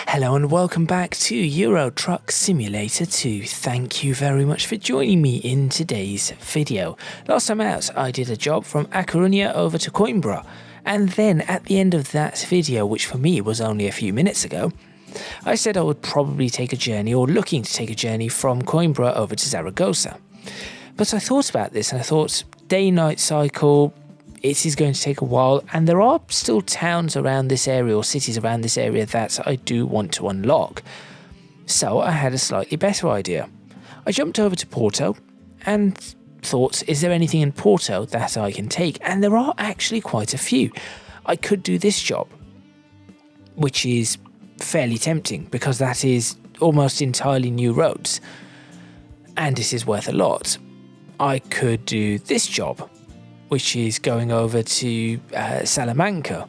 Hello and welcome back to Euro Truck Simulator 2. Thank you very much for joining me in today's video. Last time out I did a job from A Coruña over to Coimbra, and then at the end of that video, which for me was only a few minutes ago, I said I would probably take a journey, or looking to take a journey, from Coimbra over to Zaragoza. But I thought about this and I thought, day-night cycle, it is going to take a while, and there are still towns around this area or cities around this area that I do want to unlock. So I had a slightly better idea. I jumped over to Porto and thought, is there anything in Porto that I can take? And there are actually quite a few. I could do this job, which is fairly tempting because that is almost entirely new roads, and this is worth a lot. I could do this job, which is going over to Salamanca.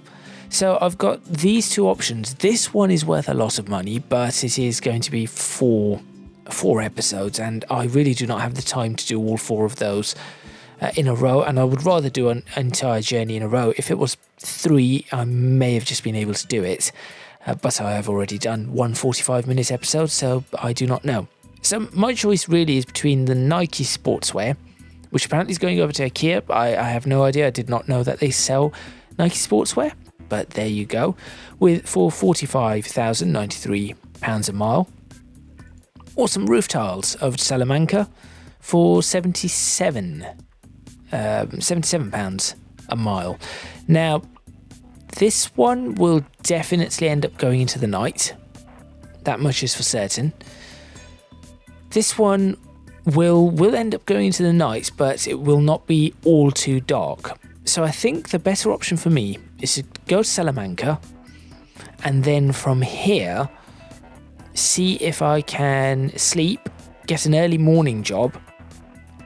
So I've got these two options. This one is worth a lot of money, but it is going to be four episodes, and I really do not have the time to do all four of those in a row, and I would rather do an entire journey in a row. If it was 3, I may have just been able to do it, but I have already done one 45-minute episode, so I do not know. So my choice really is between the Nike sportswear, which apparently is going over to IKEA. I have no idea. I did not know that they sell Nike sportswear, but there you go. For £45,093 a mile. Or some roof tiles over to Salamanca for £77 a mile. Now, this one will definitely end up going into the night. That much is for certain. This one will end up going into the night, but it will not be all too dark. So I think the better option for me is to go to Salamanca, and then from here see if I can sleep, get an early morning job,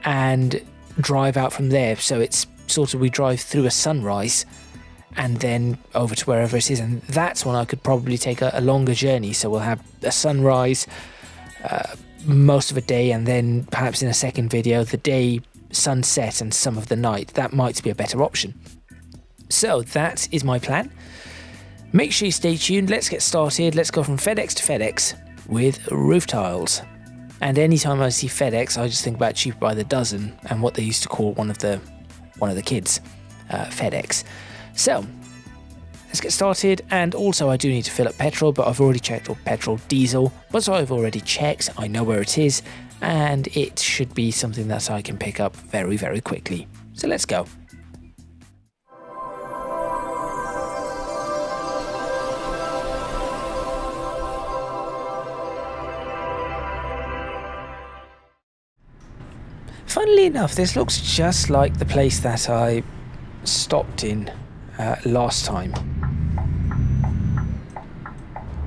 and drive out from there. So it's sort of, we drive through a sunrise and then over to wherever it is, and that's when I could probably take a longer journey. So we'll have a sunrise, most of a day, and then perhaps in a second video the day, sunset, and some of the night. That might be a better option. So that is my plan. Make sure you stay tuned. Let's get started. Let's go from FedEx to FedEx with roof tiles. And anytime I see FedEx, I just think about cheaper by the dozen and what they used to call one of the kids FedEx. So let's get started. And also I do need to fill up petrol, but I've already checked all petrol, diesel, but I've already checked. I know where it is, and it should be something that I can pick up very, very quickly. So let's go. Funnily enough, this looks just like the place that I stopped in last time,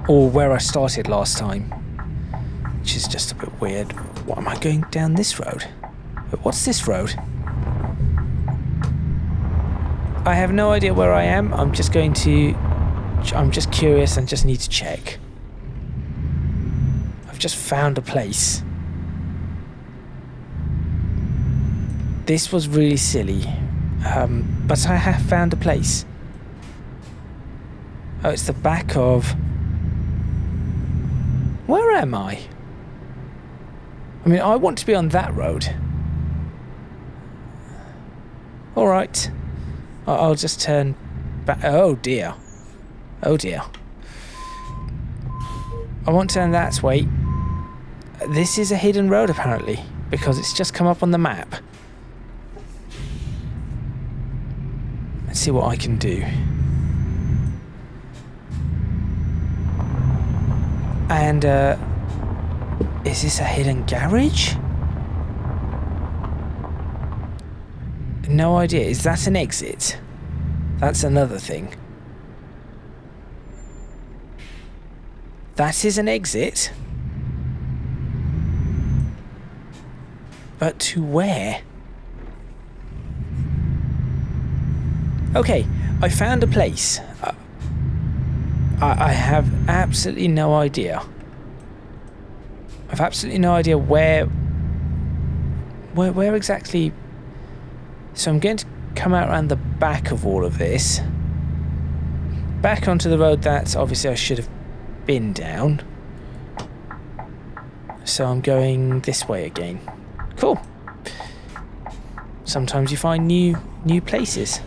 or where I started last time, which is just a bit weird. What am I going down this road? What's this road? I have no idea where I am. I'm just curious and just need to check. I've just found a place. This was really silly, but I have found a place. Oh, it's the back of... Where am I? I mean, I want to be on that road. Alright. I'll just turn back. Oh dear. Oh dear. I want to turn that way. This is a hidden road apparently, because it's just come up on the map. Let's see what I can do. And is this a hidden garage? No idea. Is that an exit? That's another thing. That is an exit. But to where? Okay, I found a place. I have absolutely no idea. I've absolutely no idea where exactly. So I'm going to come out around the back of all of this, back onto the road that obviously I should have bin down. So I'm going this way again. Cool. Sometimes you find new places.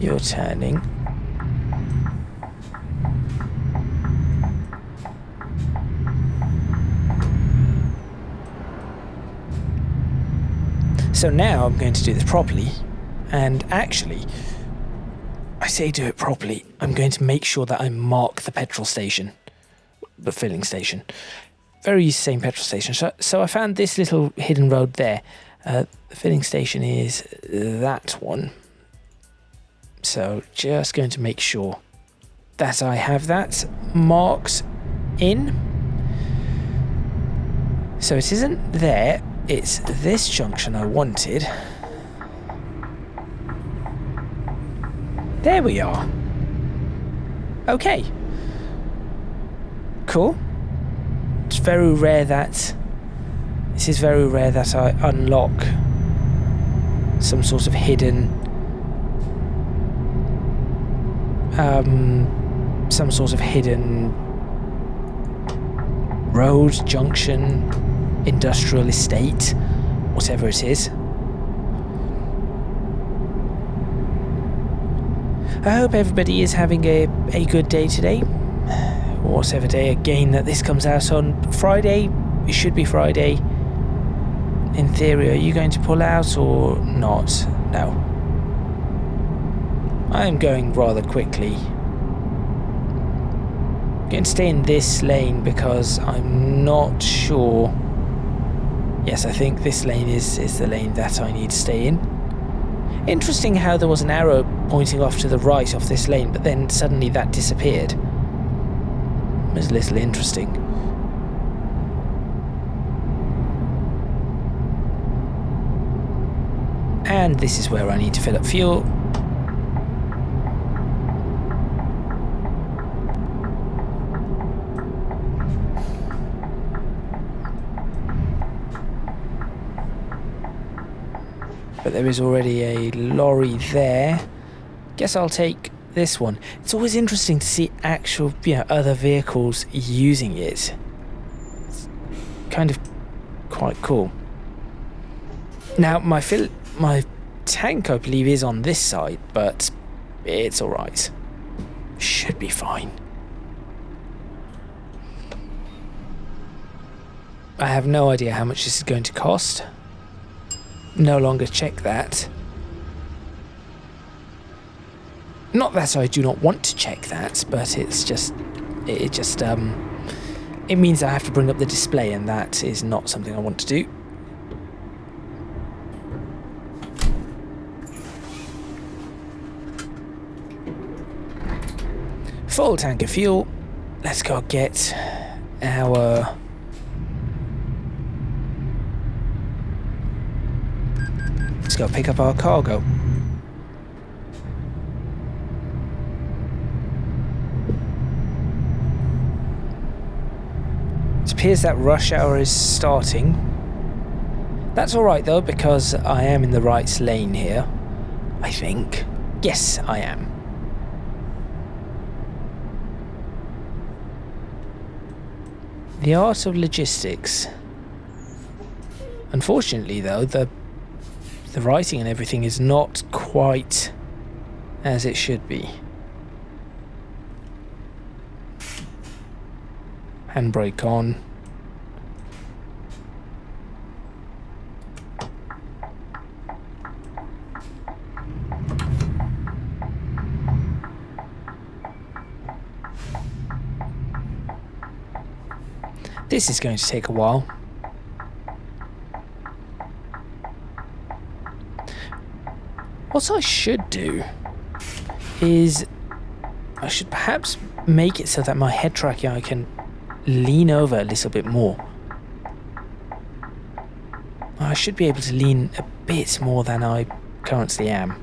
You're turning. So now I'm going to do this properly, and actually, I say do it properly, I'm going to make sure that I mark the petrol station, the filling station. Very same petrol station. So I found this little hidden road there. The filling station is that one. So just going to make sure that I have that marked in. So it isn't there. It's this junction I wanted. There we are. Okay. Cool. It's very rare that... This is very rare that I unlock some sort of hidden... some sort of hidden... road, junction... industrial estate, whatever it is. I hope everybody is having a good day today. Whatever day again that this comes out on. Friday, it should be Friday. In theory, are you going to pull out or not? No. I am going rather quickly. I'm going to stay in this lane because I'm not sure. Yes, I think this lane is the lane that I need to stay in. Interesting how there was an arrow pointing off to the right off this lane, but then suddenly that disappeared. It was a little interesting. And this is where I need to fill up fuel. But there is already a lorry there. Guess I'll take this one. It's always interesting to see actual, other vehicles using it. It's kind of quite cool. Now, my tank, I believe, is on this side, but it's alright. Should be fine. I have no idea how much this is going to cost. No longer check that. Not that I do not want to check that, but it means I have to bring up the display, and that is not something I want to do. Full tank of fuel. Let's go get our... Let's go pick up our cargo. It appears that rush hour is starting. That's alright though, because I am in the right lane here. I think. Yes, I am. The art of logistics. Unfortunately though, the writing and everything is not quite as it should be. Handbrake on. This is going to take a while. What I should do is I should perhaps make it so that my head tracking I can lean over a little bit more. I should be able to lean a bit more than I currently am.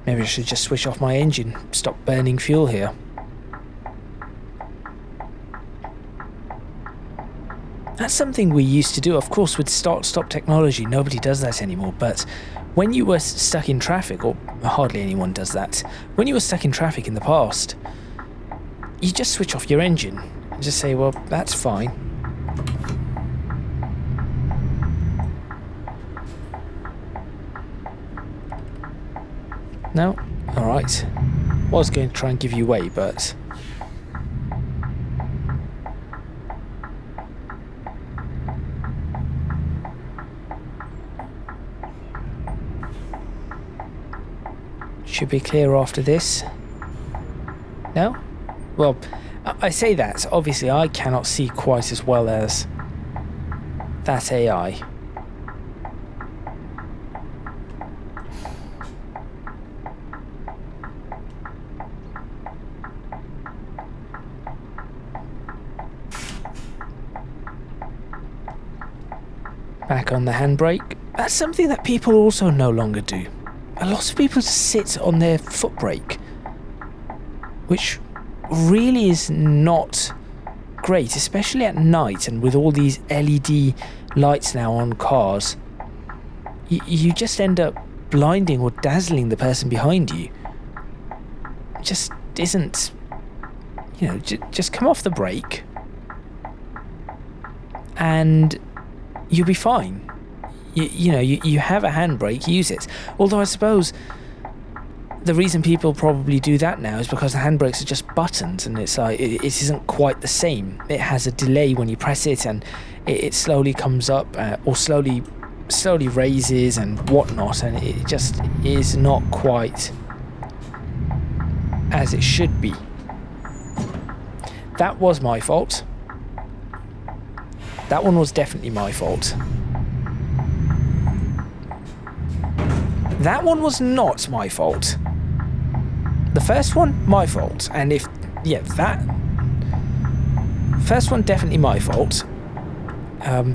Maybe I should just switch off my engine, stop burning fuel here. that's something we used to do. Of course, with start-stop technology, nobody does that anymore. But when you were stuck in traffic, or hardly anyone does that, when you were stuck in traffic in the past, you just switch off your engine and just say, well, that's fine. No? Alright. Was going to try and give you way, but... should be clear after this. No? Well, I say that. Obviously, I cannot see quite as well as that AI. Back on the handbrake. That's something that people also no longer do. A lot of people just sit on their foot brake, which really is not great, especially at night and with all these LED lights now on cars. You just end up blinding or dazzling the person behind you. It just isn't, you know, just come off the brake and you'll be fine. You have a handbrake, use it. Although I suppose the reason people probably do that now is because the handbrakes are just buttons, and it's like it isn't quite the same. It has a delay when you press it, and it slowly comes up or slowly raises and whatnot, and it just is not quite as it should be. That was my fault. That one was definitely my fault. That one was not my fault. The first one, my fault. And that first one definitely my fault,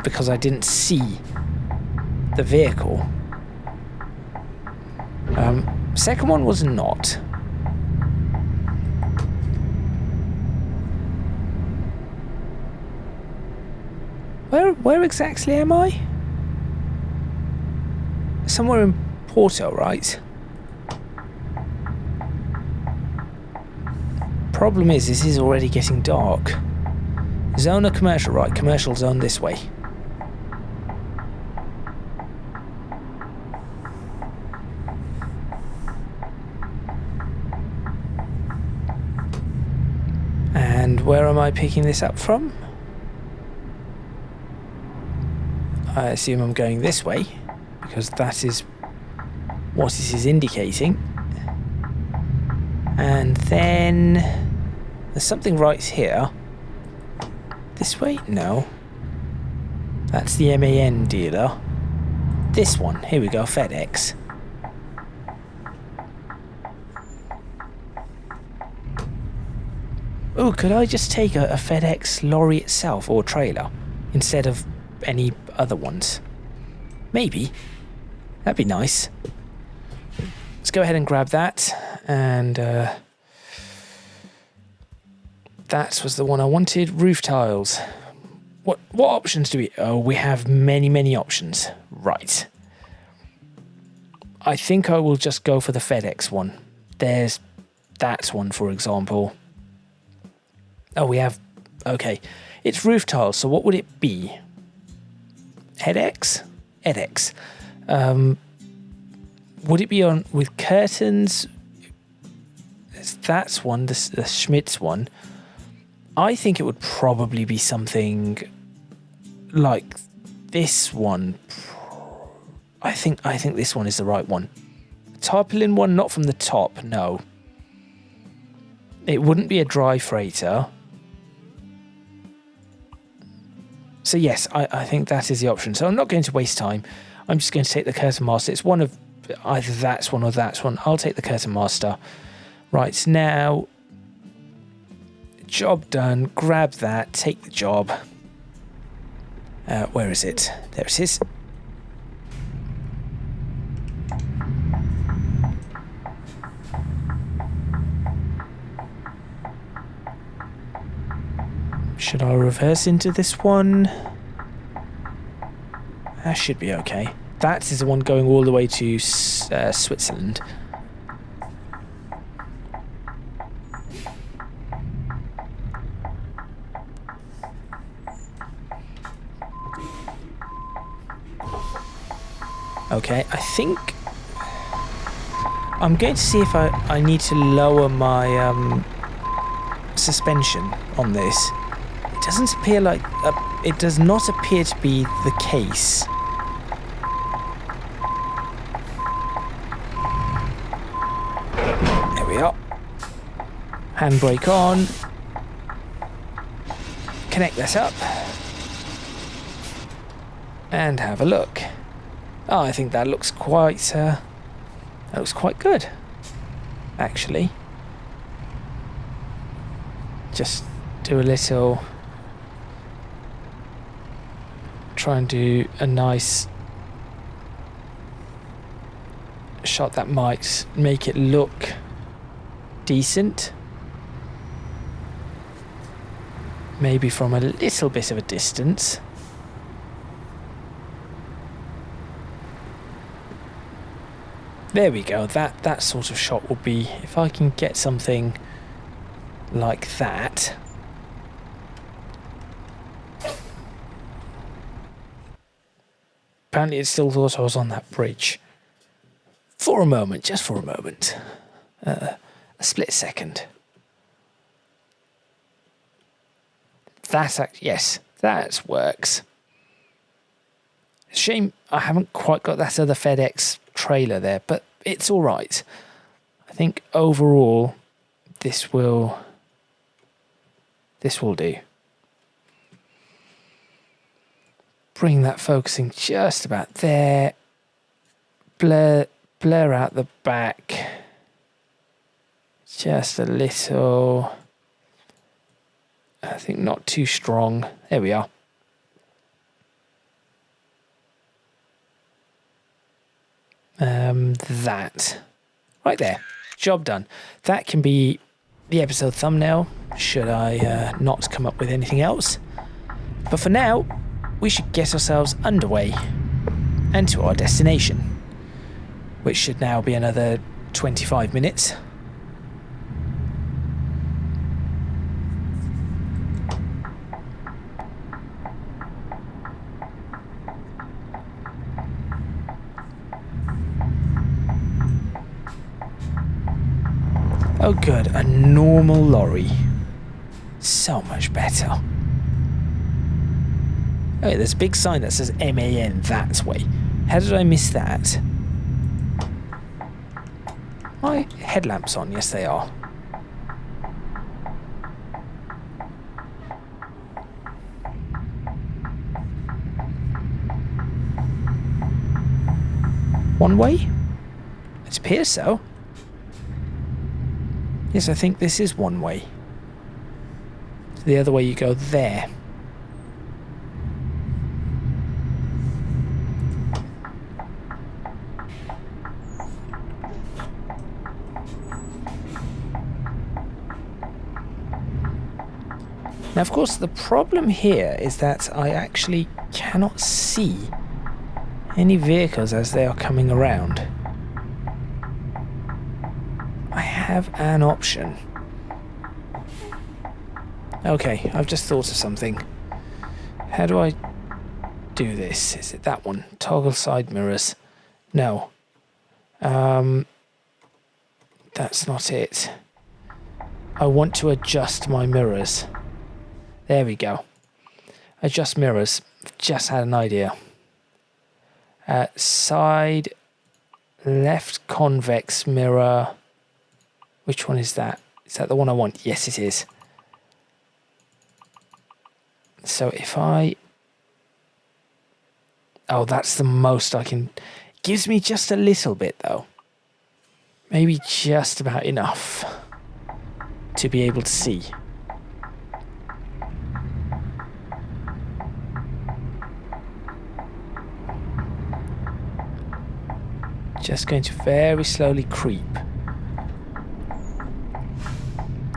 because I didn't see the vehicle. Second one was not. Where exactly am I? Somewhere in Porto, right? Problem is, this is already getting dark. Zone or commercial, right? Commercial zone this way. And where am I picking this up from? I assume I'm going this way, because that is what it is indicating. And then there's something right here. This way? No. That's the MAN dealer. This one. Here we go, FedEx. Oh, could I just take a FedEx lorry itself, or trailer, instead of any other ones? Maybe. That'd be nice. Let's go ahead and grab that, and that was the one I wanted. Roof tiles. What options do we... Oh, we have many options. Right. I think I will just go for the FedEx one. There's that one, for example. Oh, we have... Okay. It's roof tiles, so what would it be? EDX? EDX. Would it be on with curtains? That's one, the Schmidt's one. I think it would probably be something like this one. I think this one is the right one. Tarpaulin one, not from the top, no. It wouldn't be a dry freighter. So yes, I think that is the option. So I'm not going to waste time. I'm just going to take the curtain master. It's one of either that's one or that's one. I'll take the curtain master. Right, now, job done. Grab that, take the job. Where is it? There it is. Should I reverse into this one? That should be okay. That is the one going all the way to Switzerland. Okay, I think I'm going to see if I need to lower my suspension on this. It doesn't appear like it does not appear to be the case. There we are. Handbrake on. Connect this up. And have a look. Oh, I think that looks quite good, actually. Just do a little, try and do a nice shot that might make it look decent. Maybe from a little bit of a distance. There we go, that sort of shot will be, if I can get something like that. Apparently it still thought I was on that bridge. For a moment, just for a moment. A split second. Yes, that works. Shame I haven't quite got that other FedEx trailer there, but it's all right. I think overall this will do. Bring that focusing just about there. Blur out the back just a little. I think not too strong. There we are. That right there, job done. That can be the episode thumbnail should I not come up with anything else, but for now we should get ourselves underway and to our destination, which should now be another 25 minutes. Oh good, a normal lorry. So much better. Oh yeah, there's a big sign that says MAN that way. How did I miss that? My headlamps on? Yes they are. One way? It appears so. Yes, I think this is one way. The other way you go there. Now, of course, the problem here is that I actually cannot see any vehicles as they are coming around. I have an option. Okay, I've just thought of something. How do I do this? Is it that one? Toggle side mirrors. No. That's not it. I want to adjust my mirrors. There we go. Adjust mirrors. Just had an idea. Side left convex mirror. Which one is that? Is that the one I want? Yes, it is. So if I... Oh, that's the most I can... Gives me just a little bit, though. Maybe just about enough to be able to see. Just going to very slowly creep.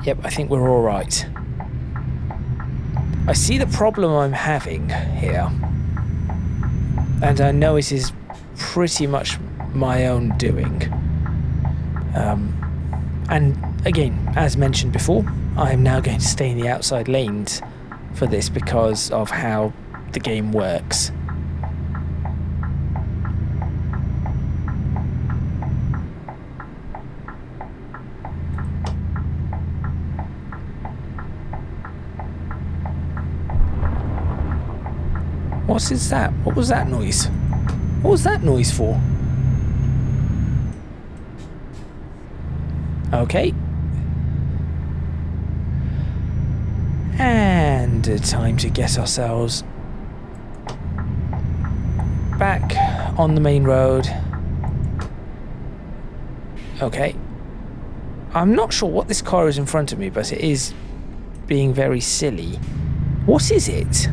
Yep, I think we're all right. I see the problem I'm having here. And I know it is pretty much my own doing. And again, as mentioned before, I am now going to stay in the outside lanes for this because of how the game works. What is that? What was that noise? What was that noise for? Okay. And time to get ourselves back on the main road. Okay. I'm not sure what this car is in front of me, but it is being very silly. What is it?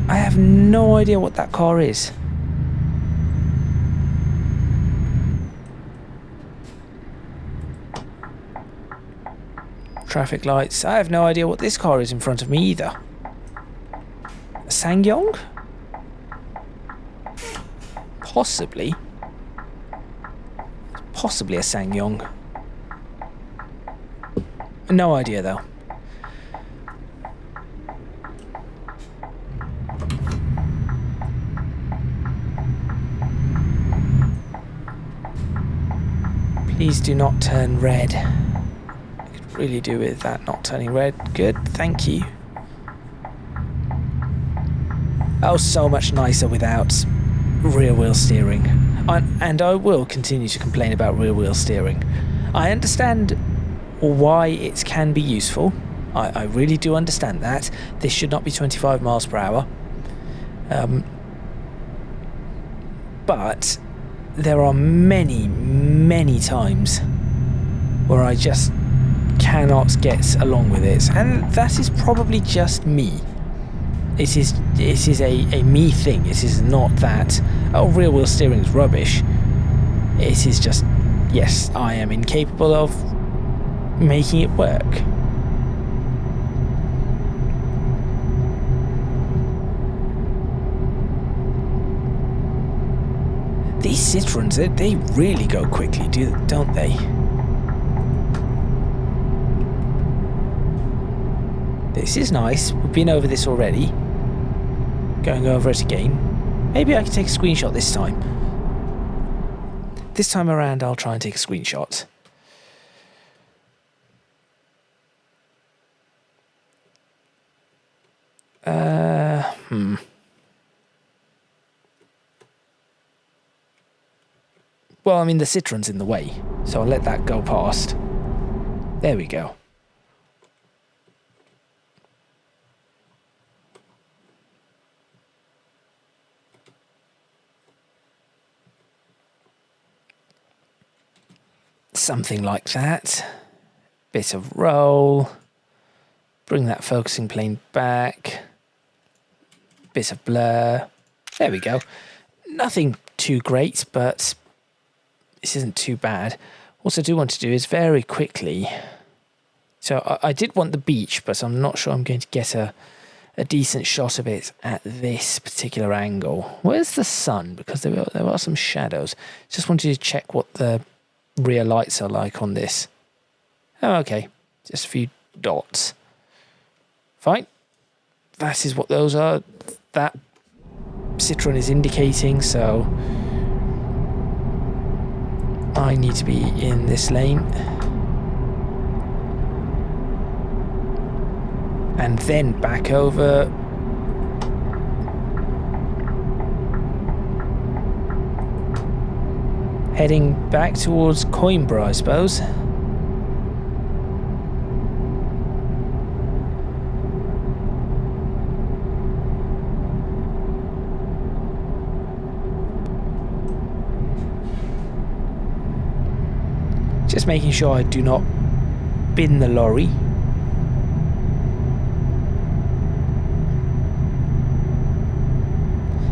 I have no idea what that car is. Traffic lights. I have no idea what this car is in front of me either. A Sangyong? Possibly. Possibly a Sangyong. No idea though. Please do not turn red. I could really do with that not turning red. Good, thank you. Oh, so much nicer without rear wheel steering. And I will continue to complain about rear wheel steering. I understand why it can be useful. I really do understand that. This should not be 25 miles per hour. But there are many, many times where I just cannot get along with it, and that is probably just me. It is a me thing. It is not that, oh, rear wheel steering is rubbish. It is just, yes, I am incapable of making it work. These Citroens, they really go quickly, don't they? This is nice. We've been over this already. Going over it again. Maybe I can take a screenshot this time. This time around, I'll try and take a screenshot. Well, I mean, the Citroen's in the way, so I'll let that go past. There we go. Something like that. Bit of roll. Bring that focusing plane back. Bit of blur. There we go. Nothing too great, but this isn't too bad. What I do want to do is very quickly. So I did want the beach, but I'm not sure I'm going to get a decent shot of it at this particular angle. Where's the sun? Because there are some shadows. Just wanted to check what the rear lights are like on this. Oh, okay. Just a few dots. Fine. That is what those are. That Citroen is indicating, so I need to be in this lane. And then back over. Heading back towards Coimbra, I suppose. Just making sure I do not bin the lorry.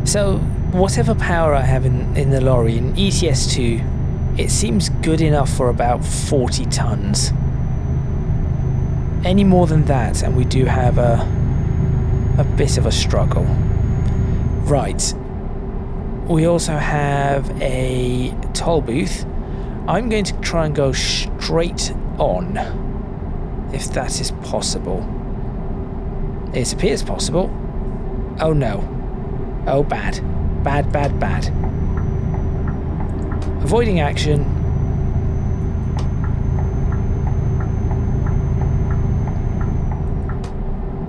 So, whatever power I have in the lorry, in ETS2, it seems good enough for about 40 tons. Any more than that, and we do have a bit of a struggle. Right, We also have a toll booth. I'm going to try and go straight on, if that is possible. It appears possible. Oh no. Oh, bad. Bad, bad, bad. Avoiding action.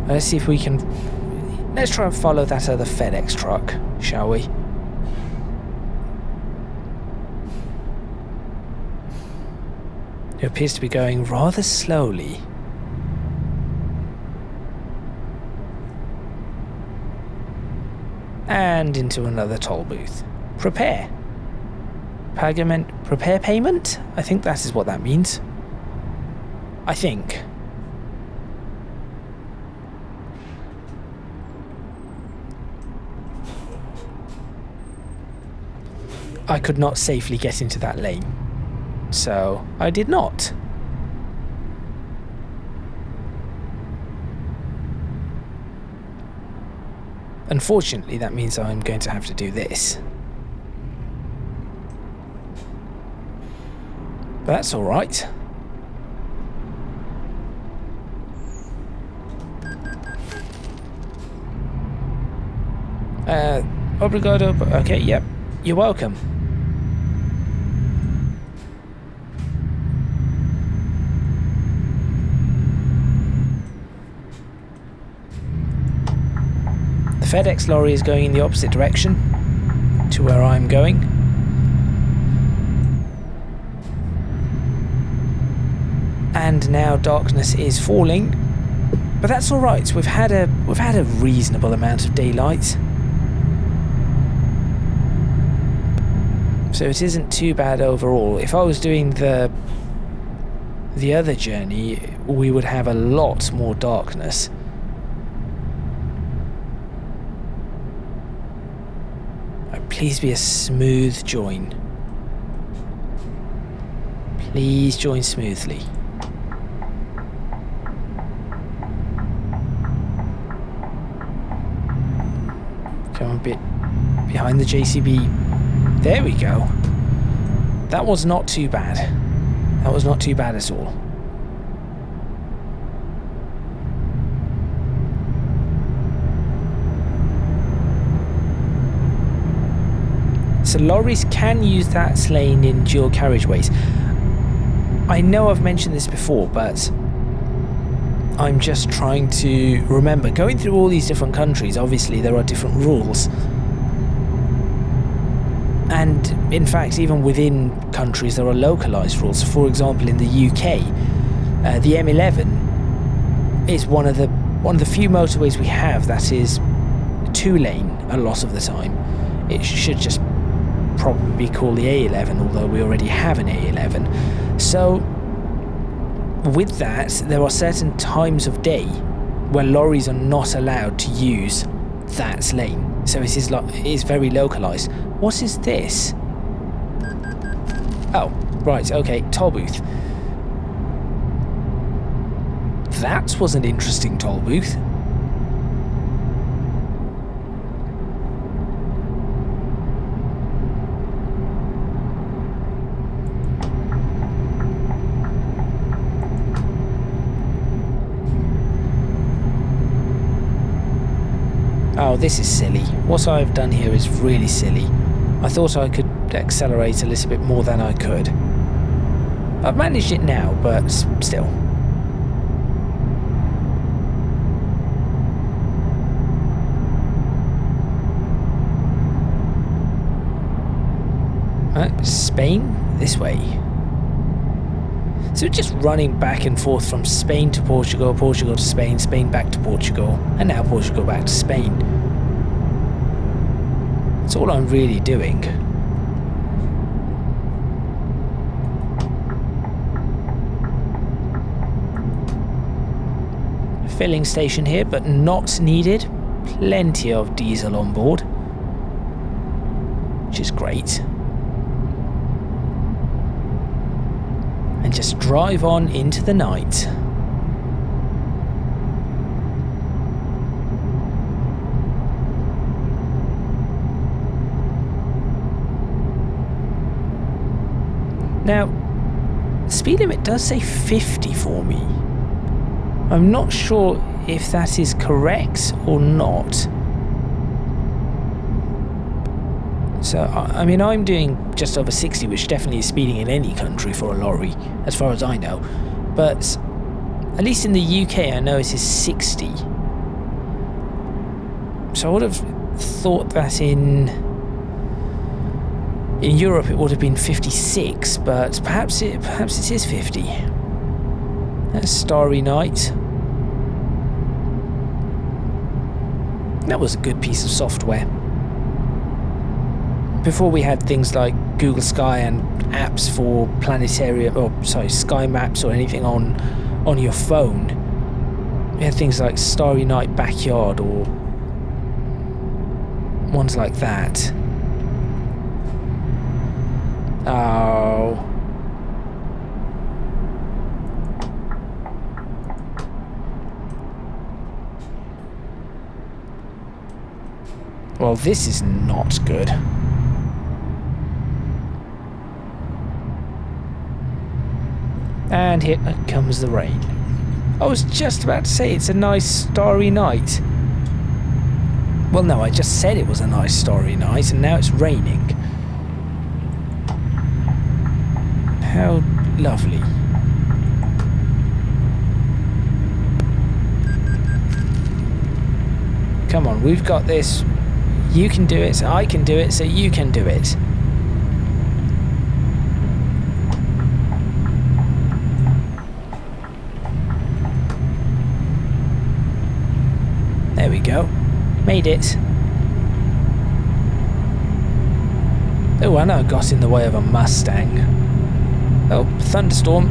Let's see if we can... Let's try and follow that other FedEx truck, shall we? It appears to be going rather slowly. And into another toll booth. Prepare. Prepare payment? I think that is what that means. I think. I could not safely get into that lane, so I did not. Unfortunately, that means I'm going to have to do this. But that's all right. Obrigado. Okay, yep. You're welcome. The FedEx lorry is going in the opposite direction to where I'm going. And now darkness is falling, but that's all right. We've had a reasonable amount of daylight, so it isn't too bad overall. If I was doing the other journey, we would have a lot more darkness. Please be a smooth join. Please join smoothly. Come on, a bit behind the JCB. There we go. That was not too bad. That was not too bad at all. So lorries can use that lane in dual carriageways. I know I've mentioned this before, but I'm just trying to remember. Going through all these different countries, obviously there are different rules. And in fact, even within countries there are localized rules. For example, in the UK, the M11 is one of the few motorways we have that is 2-lane a lot of the time. It should just probably be called the A11, although we already have an A11. So with that, there are certain times of day where lorries are not allowed to use that lane. So it is very localized. What is this? Oh, right, okay, toll booth. That was an interesting toll booth. Oh, this is silly. What I've done here is really silly. I thought I could accelerate a little bit more than I could. I've managed it now, but still. Spain? This way. So just running back and forth from Spain to Portugal, Portugal to Spain, Spain back to Portugal, and now Portugal back to Spain. That's all I'm really doing. Filling station here, but not needed. Plenty of diesel on board, which is great. And just drive on into the night. Now, the speed limit does say 50 for me. I'm not sure if that is correct or not. So, I mean, I'm doing just over 60, which definitely is speeding in any country for a lorry, as far as I know. But at least in the UK, I know it is 60. So I would have thought that in Europe it would have been 56, but perhaps it is 50. That's Starry Night. That was a good piece of software. Before we had things like Google Sky and apps for planetarium, or sorry, sky maps or anything on your phone, we had things like Starry Night Backyard or ones like that. Oh. Well, this is not good. And here comes the rain. I was just about to say it's a nice starry night. Well, no, I just said it was a nice starry night, and now it's raining. How lovely. Come on, we've got this. You can do it, so I can do it, so you can do it. There we go. Made it. Oh, I know I got in the way of a Mustang. Oh, thunderstorm.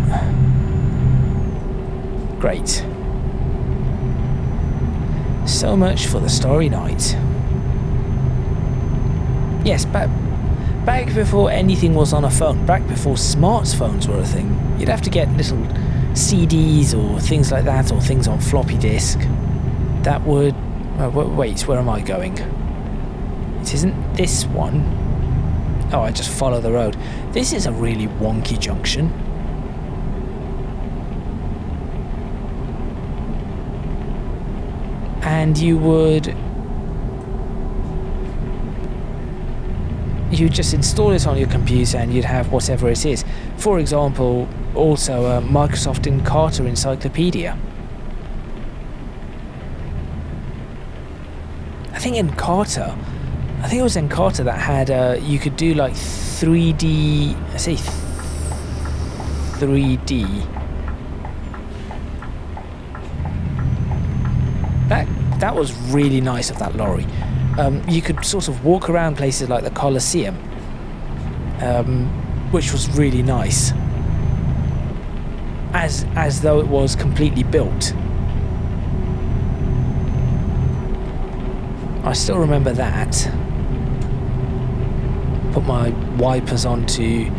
Great. So much for the starry night. Yes, back before anything was on a phone, back before smartphones were a thing, you'd have to get little CDs or things like that, or things on floppy disk. That would... wait, where am I going? It isn't this one. Oh, I just follow the road. This is a really wonky junction. And you just install it on your computer and you'd have whatever it is. For example, also a Microsoft Encarta encyclopedia. I think it was Encarta that had, you could do like 3D, I say 3D. That was really nice of that lorry. You could sort of walk around places like the Colosseum, which was really nice, as though it was completely built. I still remember that. Put my wipers on to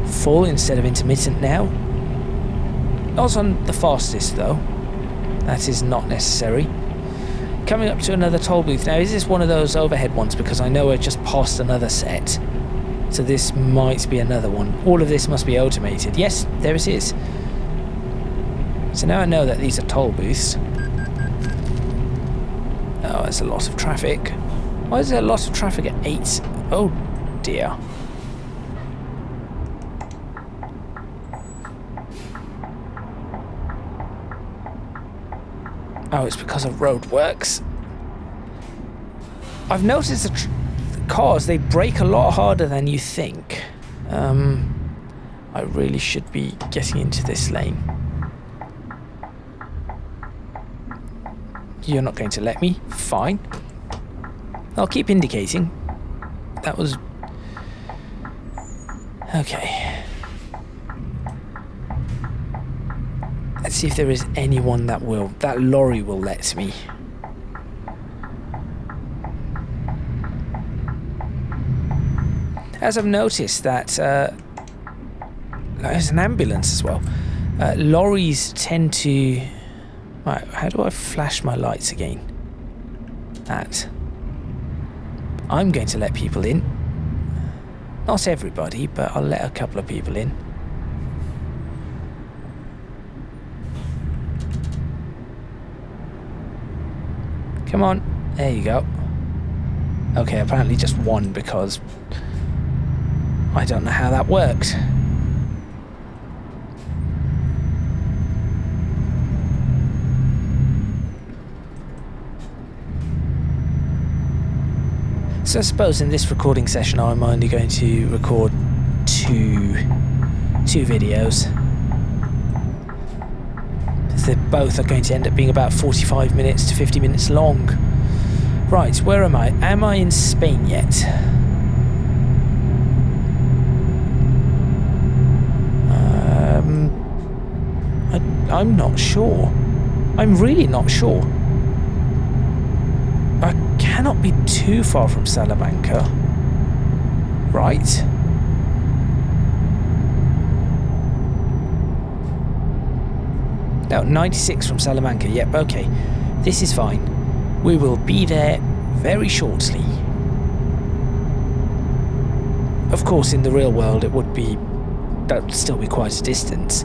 full instead of intermittent now. Not on the fastest though. That is not necessary. Coming up to another toll booth. Now, is this one of those overhead ones? Because I know I just passed another set. So this might be another one. All of this must be automated. Yes, there it is. So now I know that these are toll booths. Oh, there's a lot of traffic. Why is there a lot of traffic at 8? Oh dear. Oh, it's because of roadworks. I've noticed the cars, they brake a lot harder than you think. I really should be getting into this lane. You're not going to let me? Fine. I'll keep indicating. That was... okay. Let's see if there is anyone that lorry will let me. As I've noticed that there's an ambulance as well. Lorries tend to... Right, how do I flash my lights again? That. I'm going to let people in. Not everybody, but I'll let a couple of people in. Come on. There you go. Okay, apparently just one because I don't know how that worked. So I suppose in this recording session I'm only going to record two videos. They both are going to end up being about 45 minutes to 50 minutes long. Right, where am I? Am I in Spain yet? I'm not sure. I'm really not sure. I cannot be too far from Salamanca. Right. No, 96 from Salamanca. Yep, okay. This is fine. We will be there very shortly. Of course, in the real world, that would still be quite a distance.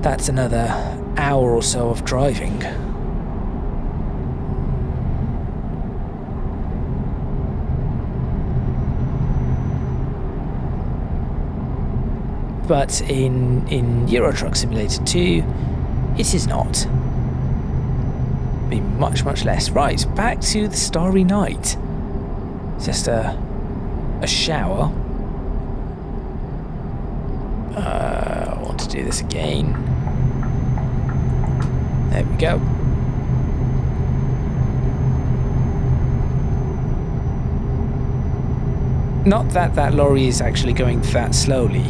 That's another hour or so of driving. But in Euro Truck Simulator 2, it is not. Be much, much less. Right, back to the Starry Night. Just a shower. I want to do this again. There we go. Not that that lorry is actually going that slowly.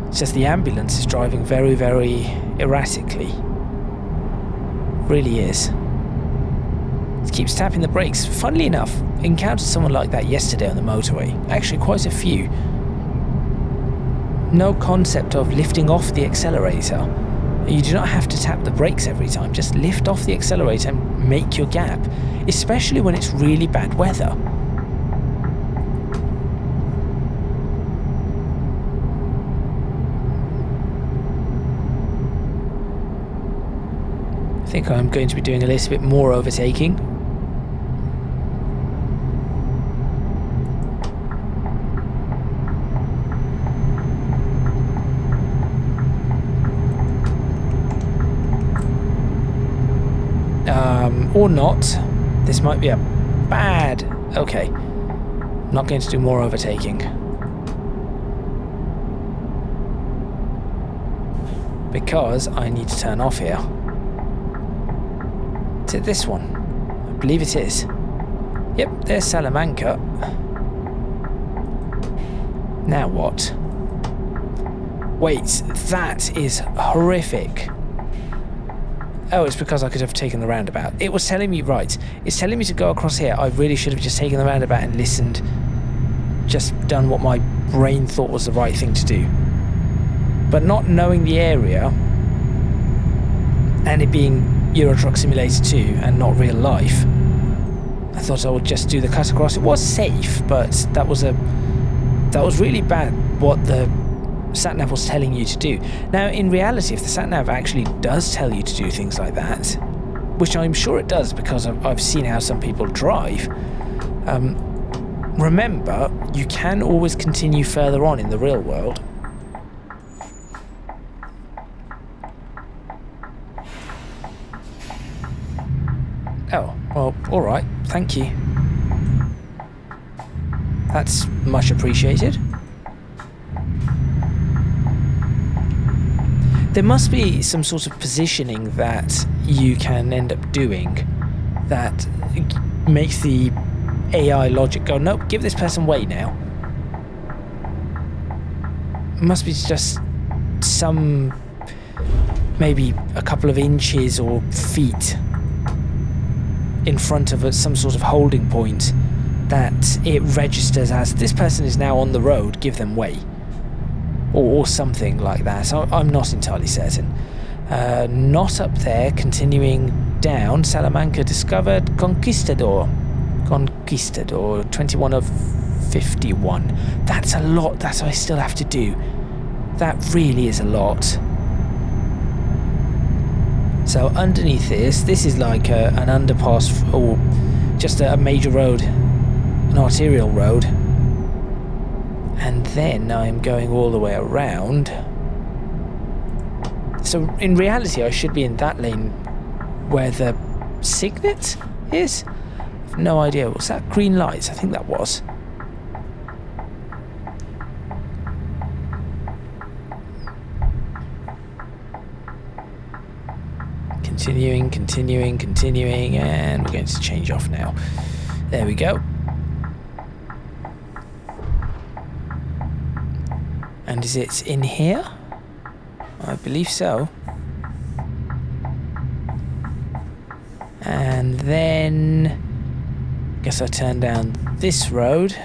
It's just the ambulance is driving very, very erratically. Really is. It keeps tapping the brakes. Funnily enough, I encountered someone like that yesterday on the motorway. Actually, quite a few. No concept of lifting off the accelerator. You do not have to tap the brakes every time. Just lift off the accelerator and make your gap. Especially when it's really bad weather. I think I'm going to be doing a little bit more overtaking. Or not. This might be a bad... Okay. I'm not going to do more overtaking. Because I need to turn off here. Is it this one? I believe it is. Yep, there's Salamanca. Now what? Wait, that is horrific. Oh, it's because I could have taken the roundabout. It was telling me, right, it's telling me to go across here. I really should have just taken the roundabout and listened. Just done what my brain thought was the right thing to do. But not knowing the area, and it being Euro Truck Simulator 2 and not real life, I thought I would just do the cut across. It was safe, but that was really bad what the sat-nav was telling you to do. Now, in reality, if the sat-nav actually does tell you to do things like that, which I'm sure it does because I've seen how some people drive, remember, you can always continue further on in the real world. Oh, well, alright, thank you. That's much appreciated. There must be some sort of positioning that you can end up doing that makes the AI logic go, nope, give this person way now. It must be just some, maybe a couple of inches or feet in front of some sort of holding point that it registers as this person is now on the road, give them way. Or something like that. So I'm not entirely certain. Not up there. Continuing down. Salamanca discovered. Conquistador. 21 of 51. That's a lot that I still have to do. That really is a lot. So underneath this is like an underpass or just a major road, an arterial road. And then I'm going all the way around. So in reality, I should be in that lane where the Signet is. I've no idea. Was that green lights? I think that was. Continuing, and we're going to change off now. There we go. And is it in here? I believe so. And then I guess I turn down this road.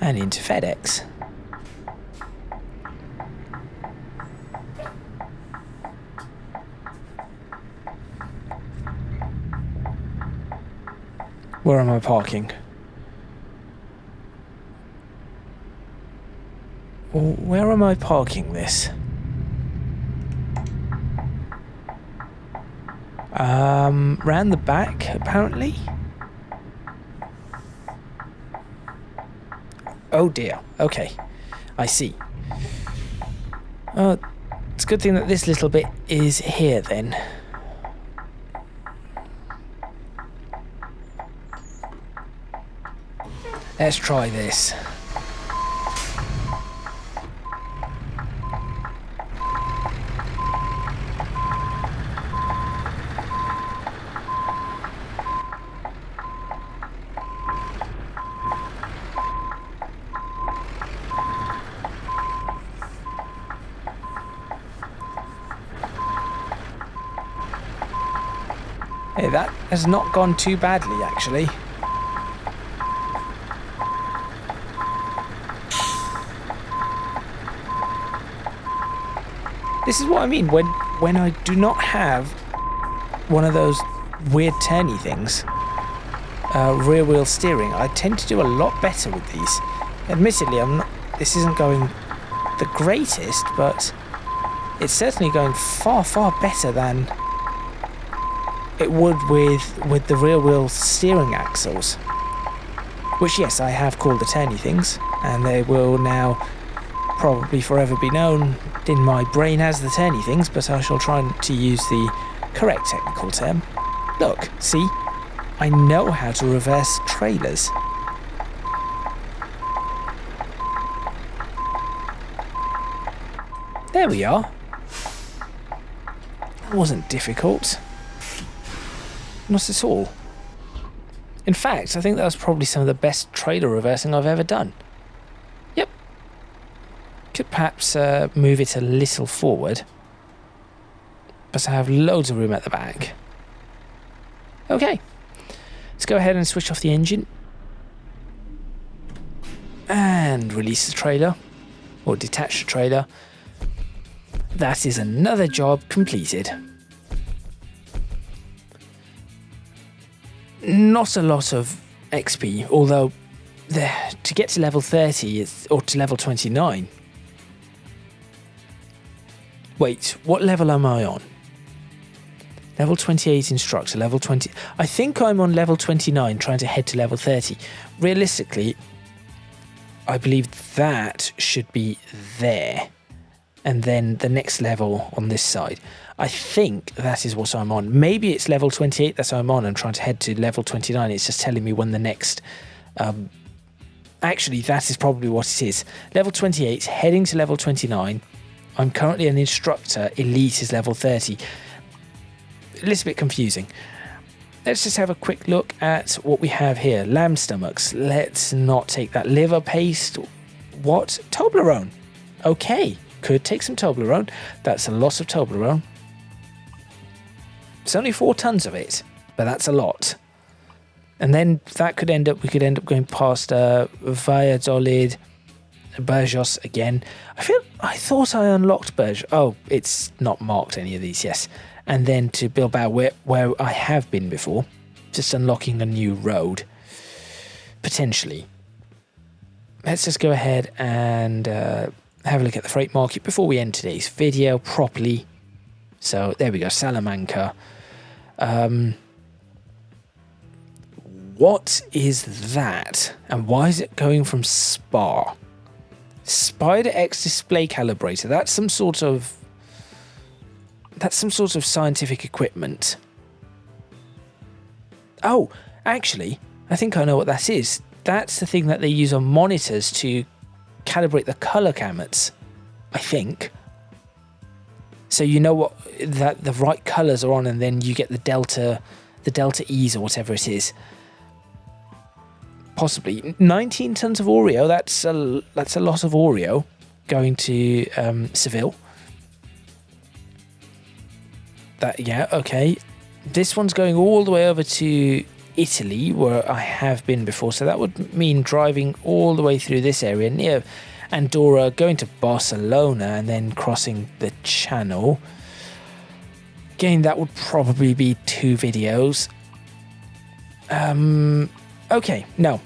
And into FedEx. Where am I parking? Where am I parking this? Round the back, apparently. Oh dear, okay, I see. Oh, it's a good thing that this little bit is here then. Let's try this. Hey, that has not gone too badly, actually. This is what I mean when I do not have one of those weird turny things, rear wheel steering. I tend to do a lot better with these. Admittedly, this isn't going the greatest, but it's certainly going far, far better than it would with the rear wheel steering axles, which yes, I have called the turny things, and they will now probably forever be known in my brain as the turny things, but I shall try to use the correct technical term. Look, see, I know how to reverse trailers. There we are. That wasn't difficult. Not at all. In fact, I think that was probably some of the best trailer reversing I've ever done. Yep. Could perhaps move it a little forward, but I have loads of room at the back. Okay. Let's go ahead and switch off the engine. And release the trailer, or detach the trailer. That is another job completed. Not a lot of XP, although to get to level 30 or to level 29. Wait, what level am I on? Level 28 instructor, level 20. I think I'm on level 29 trying to head to level 30. Realistically, I believe that should be there. And then the next level on this side. I think that is what I'm on. Maybe it's level 28 that I'm on and trying to head to level 29. It's just telling me when the next... actually, that is probably what it is. Level 28, heading to level 29. I'm currently an instructor. Elite is level 30. A little bit confusing. Let's just have a quick look at what we have here. Lamb stomachs. Let's not take that. Liver paste. What? Toblerone. Okay. Could take some Toblerone. That's a lot of Toblerone. It's only 4 tons of it, but that's a lot. And then that could end up, we could end up going past Valladolid, Burgos again. I thought I unlocked Burgos. Oh, it's not marked any of these, yes. And then to Bilbao, where I have been before, just unlocking a new road, potentially. let's just go ahead and have a look at the freight market before we end today's video properly. So there we go, Salamanca. What is that? And why is it going from Spa? Spider X display calibrator. That's some sort of scientific equipment. Oh, actually, I think I know what that is. That's the thing that they use on monitors to calibrate the color gamuts, I think. So you know what that the right colors are on, and then you get the delta E's or whatever it is. Possibly 19 tons of Oreo. That's a lot of Oreo going to Seville. Okay. This one's going all the way over to Italy, where I have been before. So that would mean driving all the way through this area near Andorra, going to Barcelona, and then crossing the Channel. Again, that would probably be 2 videos. Okay, now,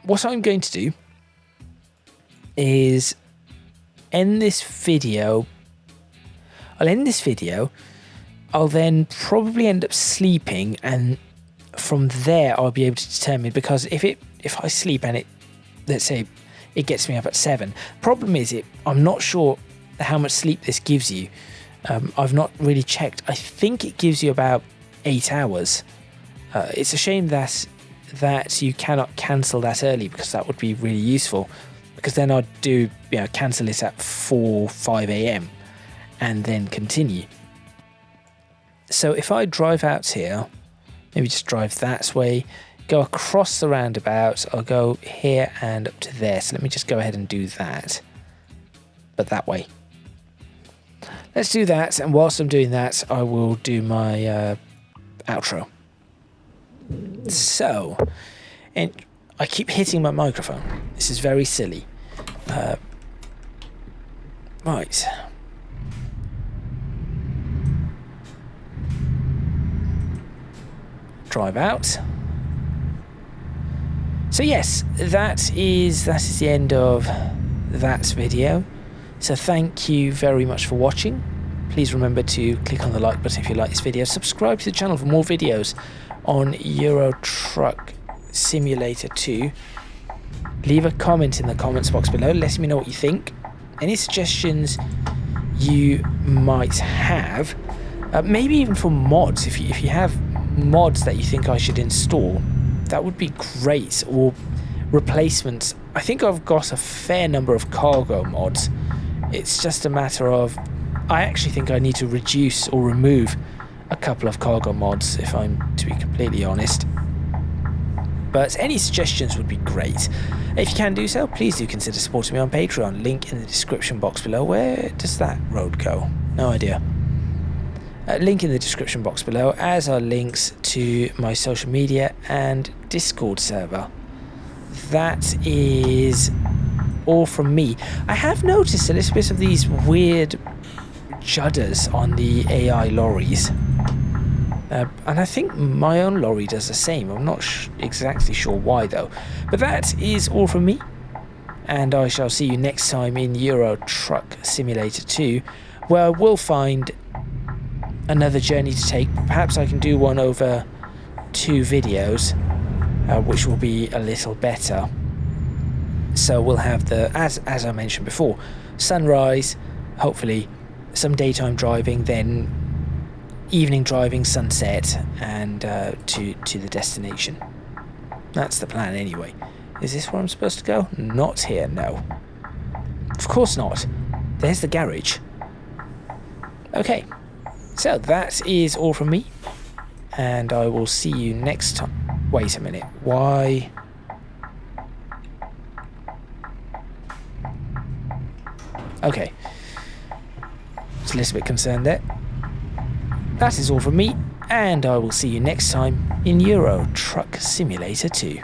what I'm going to do is end this video. I'll end this video. I'll then probably end up sleeping, and from there I'll be able to determine, because if I sleep and let's say it gets me up at 7. Problem is, I'm not sure how much sleep this gives you. I've not really checked. I think it gives you about 8 hours. It's a shame that you cannot cancel that early, because that would be really useful. Because then I'd cancel it at 5 a.m. and then continue. So if I drive out here, maybe just drive that way, go across the roundabout, I'll go here and up to there. So let me just go ahead and do that, but that way. Let's do that, and whilst I'm doing that, I will do my outro. So, and I keep hitting my microphone. This is very silly. Right. Drive out. So yes, that is the end of that video. So thank you very much for watching. Please remember to click on the like button if you like this video. Subscribe to the channel for more videos on Euro Truck Simulator 2. Leave a comment in the comments box below, letting me know what you think. Any suggestions you might have, maybe even for mods. If you have mods that you think I should install, that would be great. Or replacements. I think I've got a fair number of cargo mods. It's just a matter of, I actually think I need to reduce or remove a couple of cargo mods, if I'm to be completely honest. But any suggestions would be great. If you can do so, please do consider supporting me on Patreon. Link in the description box below. Where does that road go? No idea. Link in the description box below, as are links to my social media and Discord server. That is all from me. I have noticed a little bit of these weird judders on the AI lorries. And I think my own lorry does the same. I'm not exactly sure why though. But that is all from me. And I shall see you next time in Euro Truck Simulator 2, where I will find another journey to take. Perhaps I can do one over 2 videos, which will be a little better. So we'll have the, as I mentioned before, sunrise, hopefully some daytime driving, then evening driving, sunset, and to the destination. That's the plan anyway. Is this where I'm supposed to go? Not here, no. Of course not. There's the garage. Okay. So that is all from me, and I will see you next time. Wait a minute, why? Okay, just a little bit concerned there. That is all from me, and I will see you next time in Euro Truck Simulator 2.